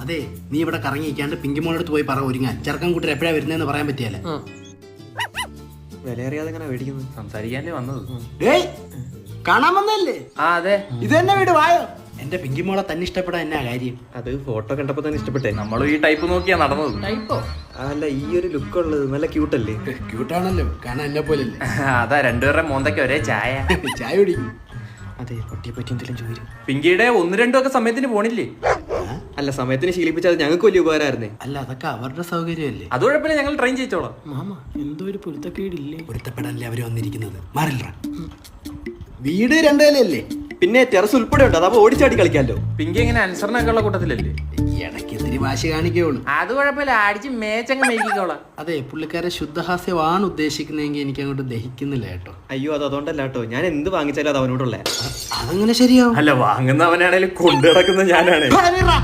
അതെ, നീ ഇവിടെ കറങ്ങിക്കാണ്ട് പിങ്കിമോളടുത്ത് പോയി പറ ഒരുങ്ങാൻ. ചെറുക്കൻ കൂട്ടർ എപ്പോഴാ വരുന്നതെന്ന് പറയാൻ പറ്റിയല്ലേ. വില അറിയാതെ എങ്ങനെ മേടിക്കുന്നത്? സംസാരിക്കാനേ വന്നത്. കാണാൻ വന്നല്ലേ? അതെ, ഇത് തന്നെ വീട് വായോ. എന്റെ പിങ്കിമോളെ തന്നെ ഇഷ്ടപ്പെടാൻ എന്നാ കാര്യം? അത് ഫോട്ടോ കണ്ടപ്പോ തന്നെ ഇഷ്ടപ്പെട്ടെ. നമ്മളും ഈ ടൈപ്പ് നോക്കിയാ നടന്നത്. ടൈപ്പോ? അല്ല, ഈ ഒരു ലുക്ക് ഉള്ളത് നല്ല ക്യൂട്ടല്ലേ? ക്യൂട്ടാണല്ലോ, കാണാൻ എന്നെ പോലല്ലേ. അതാ രണ്ടുപേരുടെ മോന്തയ്ക്ക് ഒരേ ചായ. ചായ കുടിക്കും. അതെ, പട്ടിയെ പറ്റി എന്തെങ്കിലും ചോദിക്കും. പിങ്കിയുടെ 1-2 ഒക്കെ സമയത്തിന് പോണില്ലേ? അല്ല, സമയത്തിന് ശീലിപ്പിച്ചത് ഞങ്ങൾക്ക് വലിയ ഉപകാരമായിരുന്നേ. അല്ല, അതൊക്കെ അവരുടെ സൗകര്യമല്ലേ. അത് കുഴപ്പമില്ല, ഞങ്ങൾ ട്രെയിൻ ചെയ്തോളാം. മാമ, എന്തോ ഒരു പൊരുത്തക്കേടില്ലേ? പൊരുത്തപ്പെടല്ലേ അവര് വന്നിരിക്കുന്നത്. മാറില്ല, വീട് 2 നിലയല്ലേ. പിന്നെ ടെറസ് ഉൾപ്പെടെ ഉണ്ട്, അതാവുമ്പോ ഓടിച്ചാടി കളിക്കാമല്ലോ. പിങ്കി എങ്ങനെ അനുസരണമൊക്കെ ഉള്ള കൂട്ടത്തിലല്ലേ? ഇടയ്ക്ക് ഇത്തിരി വാശി കാണിക്കുള്ളൂ. അത് കുഴപ്പമില്ല, അടിച്ച് മേച്ചങ്ങ് മേയ്ക്കോളാം. അതെ, പുള്ളിക്കാരെ ശുദ്ധഹാസ്യമാണ് ഉദ്ദേശിക്കുന്നതെങ്കിൽ എനിക്ക് അങ്ങോട്ട് ദഹിക്കുന്നില്ല കേട്ടോ. അയ്യോ, അത് അതുകൊണ്ടല്ല കേട്ടോ, ഞാൻ എന്ത് വാങ്ങിച്ചാലും അത് അവനോടുള്ള. അതങ്ങനെ ശരിയാവും. അല്ല, വാങ്ങുന്നവനാണേലും കൊണ്ടു നടക്കുന്ന ഞാനാണ്.